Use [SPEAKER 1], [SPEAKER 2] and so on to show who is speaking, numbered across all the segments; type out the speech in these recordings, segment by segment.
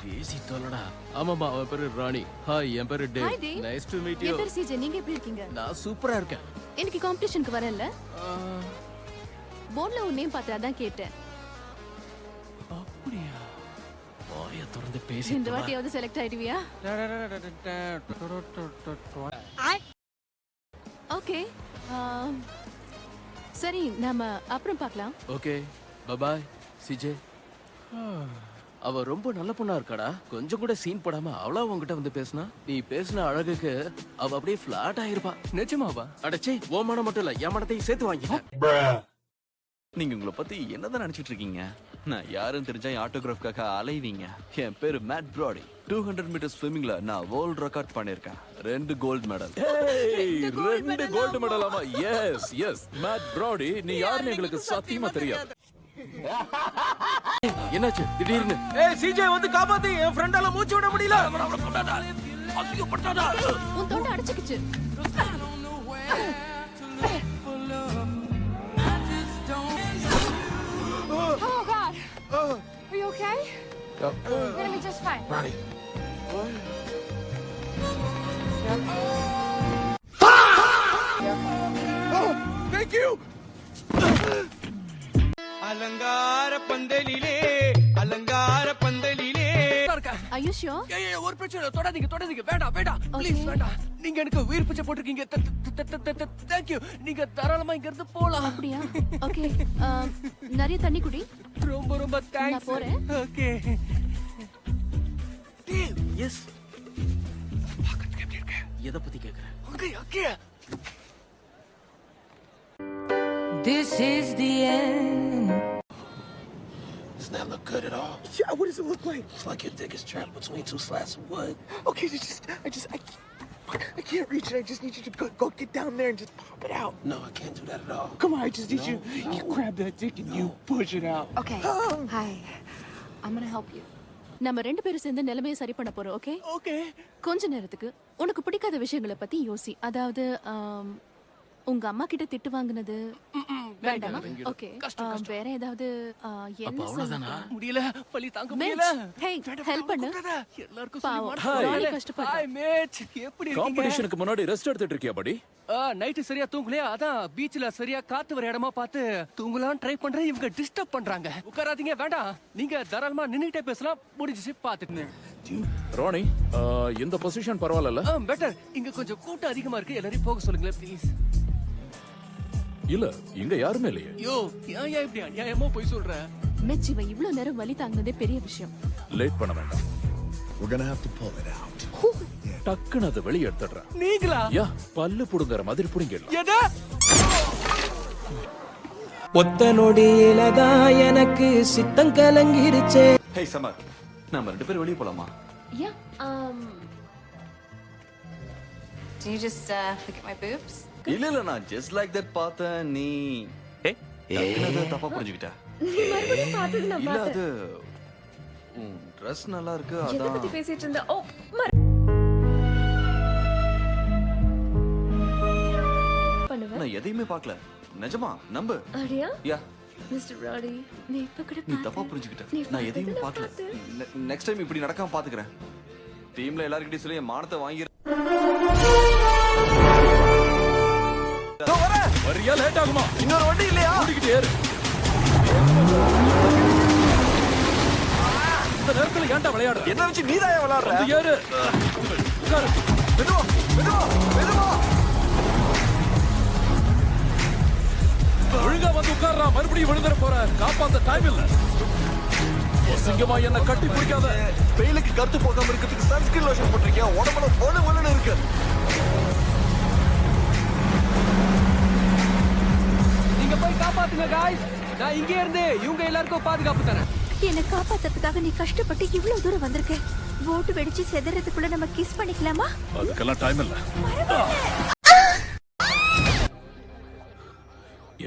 [SPEAKER 1] பேசி தொலைடா. ஆமாமா, அவன் பேரு ராணி. ஹாய், என் பேரு
[SPEAKER 2] Hi,
[SPEAKER 1] Dave.
[SPEAKER 2] Dave.
[SPEAKER 1] Nice to meet you.
[SPEAKER 2] என் பேர் சிஜே. நீங்க எப்படி இருக்கீங்க?
[SPEAKER 1] நான் சூப்பரா இருக்கேன்.
[SPEAKER 2] இன்னைக்கு காம்படிஷனுக்கு வரேன்ல, போர்ட்ல உன் நேம் பார்த்து அதான் கேட்டேன்.
[SPEAKER 1] அப்படியா? வாயை திறந்து பேசி
[SPEAKER 2] இந்த வாட்டியாவது செலக்ட் ஆயிடுவியா? ஓகே, சரி, நாம அப்புறம் பார்க்கலாம்.
[SPEAKER 1] Okay, bye bye CJ. அவ ரொம்ப நல்ல பொண்ணா இருக்காடா. கொஞ்சம் கூட சீன் போடாம அவளா உன்கிட்ட வந்து பேசினா, நீ பேசின அழகுக்கு அவ அப்படியே ஃபிளாட் ஆயிருப்பா.
[SPEAKER 3] நிஜமாவா?
[SPEAKER 1] அடச்சே, உன் மனம் மட்டும் இல்ல, என் மனத்தையும் சேர்த்து வாங்கிட்டேன்.
[SPEAKER 4] நீங்க உங்களை பத்தி என்னதான் நினைச்சிட்டு இருக்கீங்க? நான் யாருன்னு தெரிஞ்சா என் ஆட்டோகிராஃப்காக அலைவீங்க. என் பேரு மேட் ப்ராடி. 200 மீட்டர் ஸ்விம்மிங்ல நான் வேர்ல்ட் ரெக்கார்ட் பண்ணிருக்கேன். 2 கோல்ட் மெடல்.
[SPEAKER 5] ரெண்டு கோல்டு மெடல். ஆமா, எஸ் எஸ். மேட் ப்ராடி, நீ யாருன்னு எங்களுக்கு சத்தியமா தெரியாது.
[SPEAKER 1] என்னாச்சு திடீர்னு?
[SPEAKER 3] சிஜே வந்து காப்பாத்து, என் ஃப்ரெண்டால மூச்சு விட முடியல.
[SPEAKER 2] உன் தொண்டை அடைச்சுக்கிச்சு.
[SPEAKER 6] Oh God! Are you okay? You're gonna be just fine.
[SPEAKER 5] Ronnie.
[SPEAKER 3] Thank you. அலங்கார பந்தலிலே, அலங்கார பந்தலிலே.
[SPEAKER 2] Are you sure?
[SPEAKER 3] ஒரு பிரச்சனை தொடாதீங்க, தொடாதீங்க. வேண்டாம் வேண்டாம், ப்ளீஸ் வேண்டாம். நீங்க எனக்கு உயிர் பிச்சை போட்டிருக்கீங்க. Thank you. நீங்க தாராளமா இங்க இருந்து போலாம்.
[SPEAKER 2] அப்படியா? ஓகே, நிறைய தண்ணி குடி.
[SPEAKER 3] ரொம்ப ரொம்ப தேங்க்ஸ்.
[SPEAKER 2] நான் போறேன்.
[SPEAKER 3] ஓகே.
[SPEAKER 1] எஸ். பாக்கிறதுக்கு எப்படி இருக்க? எதை பத்தி கேக்குற?
[SPEAKER 3] Okay okay.
[SPEAKER 7] This is the end.
[SPEAKER 5] Doesn't that look good at all?
[SPEAKER 3] Yeah, what does it look like?
[SPEAKER 5] It's like your dick is trapped between 2 slats of wood.
[SPEAKER 3] Okay, I can't reach it. I just need you to go get down there and just pop it out.
[SPEAKER 5] No, I can't do that at all.
[SPEAKER 3] Come on, I just need you grab that dick and you push it out.
[SPEAKER 6] Okay. Hi. I'm gonna help you.
[SPEAKER 2] நம்ம ரெண்டு பேரும் சேர்ந்து நிலைமையை சரி பண்ண போறோம். Okay?
[SPEAKER 3] Okay.
[SPEAKER 2] கொஞ்ச நேரத்துக்கு உனக்கு பிடிக்காத விஷயங்களை பத்தி யோசி. அதாவது உங்க அம்மா கிட்ட திட்டு வாங்குனது வேண்டாமா? ஓகே, வேற ஏதாவது என்ன சொல்லுங்க?
[SPEAKER 3] முடியல, வலி தாங்க முடியல.
[SPEAKER 2] ஹே, ஹெல்ப் பண்ணு.
[SPEAKER 3] எல்லாருக்கும்
[SPEAKER 2] பாவம்,
[SPEAKER 3] சொல்லி
[SPEAKER 2] ராணி
[SPEAKER 3] மாட்டேன்.
[SPEAKER 2] கஷ்டப்படுறா.
[SPEAKER 3] Hi mate, எப்படி இருக்கீங்க?
[SPEAKER 5] காம்படிஷனுக்கு முன்னாடி ரெஸ்ட் எடுத்துட்டு இருக்கியா படி?
[SPEAKER 3] நைட் சரியா தூங்கலையா? அதான் பீச்ல சரியா காத்து வர இடமா பார்த்து தூங்கலாம் ட்ரை பண்றேன். இவங்க டிஸ்டர்ப் பண்றாங்க. உட்காராதீங்க, வேண்டாம். நீங்க தாராளமா நின்னுட்டே பேசலாம். முடிஞ்சிச்சு, பாத்துட்டு.
[SPEAKER 5] ராணி, இந்த பொசிஷன் பரவாயில்ல?
[SPEAKER 3] பெட்டர். இங்க கொஞ்சம் கூட்டம் அதிகமா இருக்கு. எல்லாரையும் போக சொல்லுங்களேன் ப்ளீஸ்.
[SPEAKER 5] இல்ல, இங்க யாருமே இல்லையே.
[SPEAKER 3] யோ, ஏன் இப்படி அநியாயமா போய் சொல்ற?
[SPEAKER 2] மெச், இவன் இவ்வளவு நேரம் வலி தாங்கினதே பெரிய விஷயம்.
[SPEAKER 5] லேட் பண்ண வேண்டாம்.
[SPEAKER 8] We're gonna have to pull it out.
[SPEAKER 5] டக்குன்னு அதை வெளியே எடுத்துடுறேன்.
[SPEAKER 3] நீங்களா?
[SPEAKER 5] யா, பல்லு புடுங்கற மாதிரி புடுங்கிடலாம்.
[SPEAKER 3] எது?
[SPEAKER 7] ஒத்த நொடியிலதான் எனக்கு சித்தம் கலங்கிருச்சே.
[SPEAKER 4] ஹே சமர், நாம 2 பேரும் வெளிய போலாமா?
[SPEAKER 2] Yeah.
[SPEAKER 6] Do you just look at my boobs?
[SPEAKER 4] இல்ல இல்ல, நான் just like that பார்த்தேன். நீ டக்குனு தப்பா புரிஞ்சுக்கிட்ட.
[SPEAKER 6] நீ மறுபடியும் பார்த்தது நான்
[SPEAKER 4] இல்ல,
[SPEAKER 6] பார்த்தேன்.
[SPEAKER 4] அது உன் Dress நல்லா இருக்கு.
[SPEAKER 6] எதை பத்தி
[SPEAKER 4] அதான்
[SPEAKER 6] பேசிட்டு இருந்த? ஓ, பண்ணுவேன்.
[SPEAKER 4] நான் எதையுமே பார்க்கல. நிஜமா நம்பு.
[SPEAKER 6] அடியா?
[SPEAKER 4] யா,
[SPEAKER 6] மிஸ்டர் ராடி,
[SPEAKER 2] நீ இப்ப கூட
[SPEAKER 4] நீ தப்பா புரிஞ்சுக்கிட்ட.
[SPEAKER 6] நீ
[SPEAKER 4] நான் எதையுமே
[SPEAKER 6] பார்த்ததை
[SPEAKER 4] பார்க்கல. நெக்ஸ்ட் டைம் இப்படி நடக்காம பாத்துக்கிறேன். டீம்ல எல்லார்கிட்டயும் சொல்லி என் மானத்தை வாங்கி.
[SPEAKER 5] வரியா? லேட் ஆகுமா?
[SPEAKER 4] இன்னொரு வண்டி இல்லையா?
[SPEAKER 5] ஓடிக்கிட்டே இரு. இந்த நேரத்துல ஏன்டா விளையாடுற?
[SPEAKER 4] என்ன வச்சு நீதான் விளையாடுற?
[SPEAKER 5] வந்து ஏறு. உட்காரு.
[SPEAKER 4] மெதுவா மெதுவா மெதுவா.
[SPEAKER 5] ஒழுங்கா வந்து உட்கார்றா. மறுபடியும் விழுந்துற போற. காப்பாத்த டைம் இல்ல. சிங்கமா என்ன கட்டி பிடிக்காத.
[SPEAKER 4] வெயிலுக்கு கருத்து போகாம இருக்கிறதுக்கு சன்ஸ்கிரீன் லோஷன் போட்டிருக்கேன். உடம்புல ஒண்ணு ஒண்ணுன்னு இருக்கு.
[SPEAKER 3] நீங்க போய் காப்பாத்துங்க guys. நான் இங்கே இருந்து இவங்க எல்லாருக்கும் பாதுகாப்பு தரேன்.
[SPEAKER 9] என்னை காப்பாத்துறதுக்காக நீ கஷ்டப்பட்டு இவ்வளவு தூரம் வந்திருக்க. ஓட்டு வெடிச்சு செதறதுக்குள்ள நம்ம கிஸ் பண்ணிக்கலாமா?
[SPEAKER 5] அதுக்கெல்லாம் டைம் இல்ல.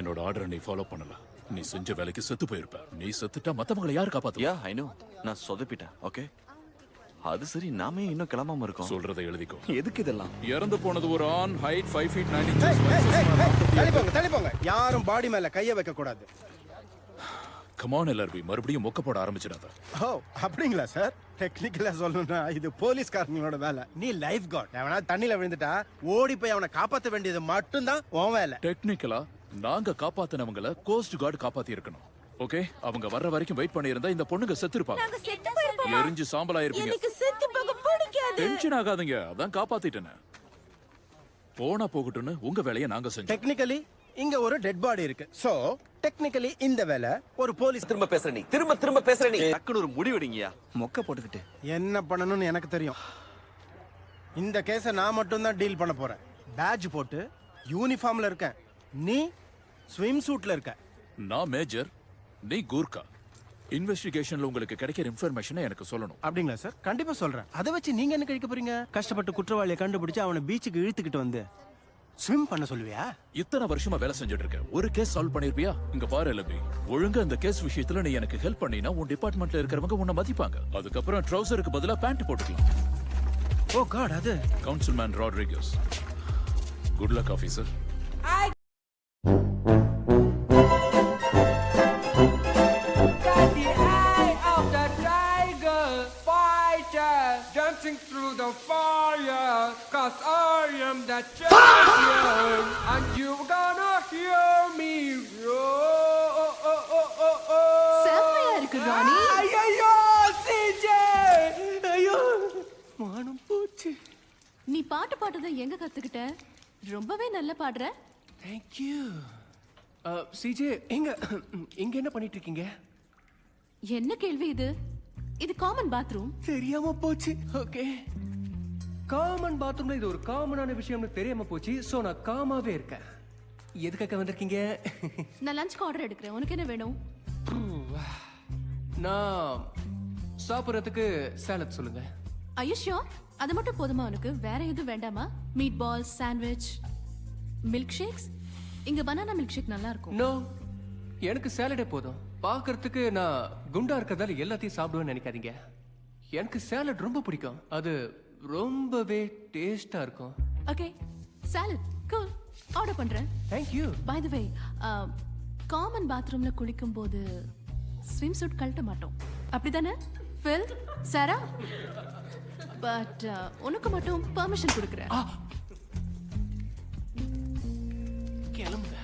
[SPEAKER 5] என்னோட ஆர்டரை நீ ஃபாலோ பண்ணல. நீ செஞ்ச வேலைக்கு செத்து போயிருப்ப. நீ செத்துட்டா மத்தவங்களை யார் காப்பாத்துவா?
[SPEAKER 4] யா, ஐ நோ. நான் சொதப்பிட்டேன். ஓகே, அது சரி. நாமே இன்னும் கிளம்பாம இருக்கோம்.
[SPEAKER 5] சொல்றதை எழுதிக்கோ.
[SPEAKER 4] எதுக்கு இதெல்லாம்?
[SPEAKER 5] இறந்து போனது ஒரு ஆன், ஹைட் 5 feet 9 inches.
[SPEAKER 10] தள்ளி போங்க. யாரும் பாடி மேல கைய வைக்க கூடாது.
[SPEAKER 5] கமான் எல்ஆர்பி, மறுபடியும் மொக்க போட ஆரம்பிச்சிடாத.
[SPEAKER 10] ஓ அப்படிங்களா சார்? டெக்னிக்கலா சொல்லணும்னா இது போலீஸ்காரங்களோட வேலை. நீ லைஃப் கார்டு. அவனா தண்ணியில விழுந்துட்டா ஓடி போய் அவனை காப்பாற்ற வேண்டியது மட்டும்தான் உன் வேலை.
[SPEAKER 5] டெக்னிக்கலா நாங்க காப்பாத்தினவங்கள கோஸ்ட் கார்டு காப்பாத்தி இருக்கணும். ஓகே, அவங்க வர்ற வரைக்கும் வெயிட் பண்ணியிருந்தா இந்த பொண்ணுங்க செத்துருப்பாங்க. எரிஞ்சு சாம்பலா இருப்பீங்க. டென்ஷன் ஆகாதீங்க, அதான் காப்பாத்திட்டேன். போனா போகட்டும்னு உங்க வேலையை நாங்க செஞ்சோம்.
[SPEAKER 10] டெக்னிக்கலி இங்க ஒரு டெட் பாடி இருக்கு. சோ டெக்னிக்கலி இந்த வேலை ஒரு போலீஸ்.
[SPEAKER 4] திரும்ப பேசுற நீ, திரும்ப பேசுற நீ. டக்குனு ஒரு முடிவெடுங்கயா. மொக்க போட்டுக்கிட்டு
[SPEAKER 10] என்ன பண்ணணும்னு எனக்கு தெரியும். இந்த கேஸை நான் மட்டும் தான் டீல் பண்ண போறேன். பேட்ஜ் போட்டு யூனிஃபார்ம்ல இருக்கேன். நீ ஸ்விம் சூட்ல இருக்க.
[SPEAKER 5] நான் மேஜர், நீ கூர்க்கா. இன்வெஸ்டிகேஷன்ல உங்களுக்கு கிடைக்கிற இன்ஃபர்மேஷனை எனக்கு சொல்லணும்.
[SPEAKER 10] அப்படிங்களா சார்? கண்டிப்பா சொல்றேன். அதை வச்சு நீங்க என்ன கழிக்க போறீங்க? கஷ்டப்பட்டு குற்றவாளியை கண்டுபிடிச்சு அவனை பீச்சுக்கு இழுத்துக்கிட்டு வந்து ஸ்விம் பண்ண சொல்லுவியா?
[SPEAKER 5] இத்தனை வருஷமா வேலை செஞ்சுட்டு இருக்க, ஒரு கேஸ் சால்வ் பண்ணிருப்பியா? இங்க பாரு எல்ஆர்பி, ஒழுங்கா இந்த கேஸ் விஷயத்துல நீ எனக்கு ஹெல்ப் பண்ணினா உன் டிபார்ட்மெண்ட்ல இருக்கிறவங்க உன்னை மதிப்பாங்க. அதுக்கப்புறம் ட்ரவுசருக்கு பதிலா பேண்ட் போட்டுக்கலாம்.
[SPEAKER 10] ஓ காட், அது
[SPEAKER 5] councilman Rodriguez. Good luck officer.
[SPEAKER 7] Dancing through the fire, 'cause I am the champion, and you gonna hear me roar.
[SPEAKER 2] செம்மையா இருக்கு ராணி.
[SPEAKER 7] ஐயோ சிஜே, ஐயோ மானம் போச்சு.
[SPEAKER 2] நீ பாட்டு பாடுறத எங்க கத்துக்கிட்ட? ரொம்பவே நல்லா பாடுற.
[SPEAKER 3] Thank you. சிஜே, எங்க என்ன பண்ணிட்டு இருக்கீங்க?
[SPEAKER 2] என்ன கேள்வி இது? இது காமன் பாத்ரூம்.
[SPEAKER 3] தெரியாம போச்சு. ஓகே, காமன் பாத்ரூம்ல இது ஒரு காமனான விஷயம்னு தெரியாம போச்சு. சோ நான் காமாவே இருக்கேன். எதுக்காக வந்திருக்கீங்க?
[SPEAKER 2] நான் லஞ்சுக்கு ஆர்டர் எடுக்கிறேன். உனக்கு என்ன வேணும்?
[SPEAKER 3] நான் சாப்பிட்றதுக்கு சாலட் சொல்லுங்க.
[SPEAKER 2] Are you sure? அது மட்டும் போதுமா உனக்கு? வேற எதுவும் வேண்டாமா? Meat balls, sandwich, milk shakes? இங்க பனானா மில்க் ஷேக் நல்லா இருக்கும்.
[SPEAKER 3] நோ, எனக்கு சாலடே போதும். பார்க்கறதுக்கு நான் குண்டா இருக்கிறதால எல்லாத்தையும் சாப்பிடுவேன்னு நினைக்காதீங்க. எனக்கு சாலட் ரொம்ப பிடிக்கும். அது ரொம்பவே டேஸ்டா இருக்கும்.
[SPEAKER 2] Okay, salad cool. ஆர்டர் பண்றேன்.
[SPEAKER 3] Thank you.
[SPEAKER 2] By the way, common பாத்ரூம்ல குளிக்கும் போது ஸ்விம் சூட் கழட்ட மாட்டோம், அப்படிதானே ஃபில் சாரா? பட் உனக்கு மட்டும் பெர்மிஷன் கொடுக்குறேன்.
[SPEAKER 3] கிளம்புங்க.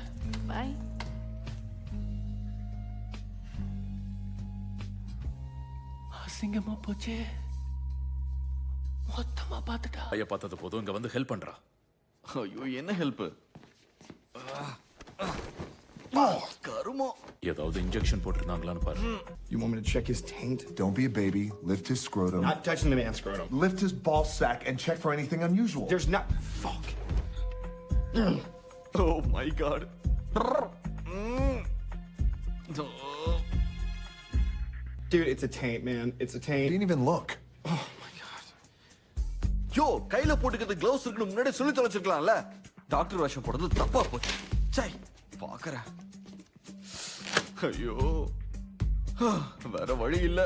[SPEAKER 2] பை.
[SPEAKER 3] அசிங்கமா போச்சே. மொத்தமா பார்த்துட்டா.
[SPEAKER 5] ஐயா பார்த்தது போதும், இங்க வந்து ஹெல்ப் பண்றா.
[SPEAKER 4] ஐயோ என்ன ஹெல்ப்? கருமோ.
[SPEAKER 5] ஏதாவது இன்ஜெக்ஷன் போட்டிருந்தாங்களான்னு பாரு.
[SPEAKER 8] You want me to check his taint? Don't be a baby. Lift his scrotum.
[SPEAKER 11] Not touching the man's scrotum.
[SPEAKER 8] Lift his ball sack and check for anything unusual.
[SPEAKER 11] There's not. Fuck.
[SPEAKER 4] Oh my god.
[SPEAKER 11] Dude, it's a taint, man. It's a taint.
[SPEAKER 8] Didn't even look.
[SPEAKER 11] Oh my god.
[SPEAKER 4] யோ, கையில போட்டுக்கிறது gloves இருக்குன்னு முன்னாடி சொல்லி தொலைச்சிருக்கலாம்ல. Doctor வேஷம் போடுறது தப்பா போச்சு. சை, பாக்குறேன். ஐயோ, வேற வழி இல்ல.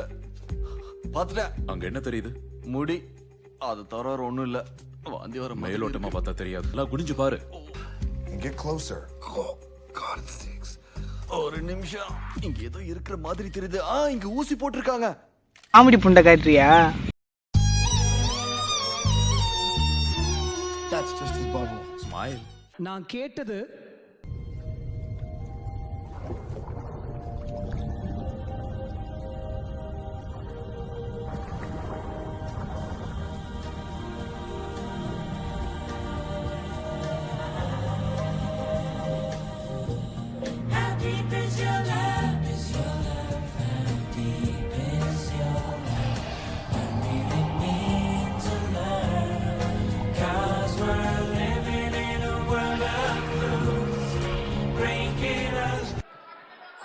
[SPEAKER 4] பாத்துட்டேன்.
[SPEAKER 5] அங்க என்ன தெரியுது?
[SPEAKER 4] முடி. அது தவிர ஒண்ணும் இல்ல. வாந்தி வர
[SPEAKER 5] மேலோட்டமா பார்த்தா தெரியாது. எல்லாம் குனிஞ்சு பாரு.
[SPEAKER 8] And get closer.
[SPEAKER 4] Oh god, it stinks. ஒரு நிமிஷம். இங்க ஏதோ இருக்கிற மாதிரி தெரியுது. இங்க ஊசி போட்டிருக்காங்க.
[SPEAKER 7] காமெடி புண்டை காட்டுறியா?
[SPEAKER 8] That's just his bubble.
[SPEAKER 5] Smile.
[SPEAKER 7] நான் கேட்டது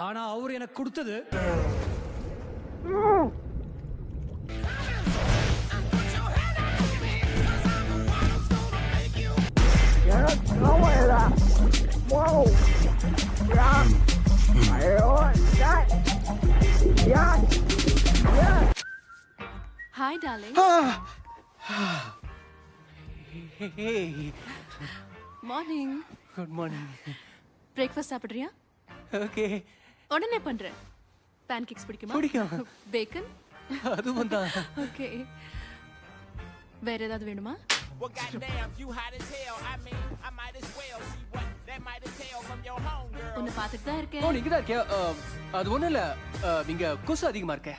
[SPEAKER 7] ஆனா அவர் எனக்கு கொடுத்தது
[SPEAKER 2] hi darling.
[SPEAKER 3] Hey.
[SPEAKER 2] Morning.
[SPEAKER 3] Good morning.
[SPEAKER 2] Breakfast சாப்பிடுறியா?
[SPEAKER 3] Okay.
[SPEAKER 2] உடனே பண்றேன். பேன்கேக்ஸ் பிடிக்குமா?
[SPEAKER 3] பிடிக்கும்.
[SPEAKER 2] பேக்கன்?
[SPEAKER 3] அதுவும் தான்.
[SPEAKER 2] ஓகே. வேற ஏதாவது வேணுமா?
[SPEAKER 12] Well, goddamn, you hot as hell. I mean, I might as well see what that might entail from your homegirl.
[SPEAKER 2] உன்னை பார்த்துட்டு தான்
[SPEAKER 3] ஓ
[SPEAKER 2] இருக்கேன்.
[SPEAKER 3] நீங்க தான் இருக்கியா? அது ஒண்ணும் இல்ல, இங்க கொசு அதிகமா இருக்கே.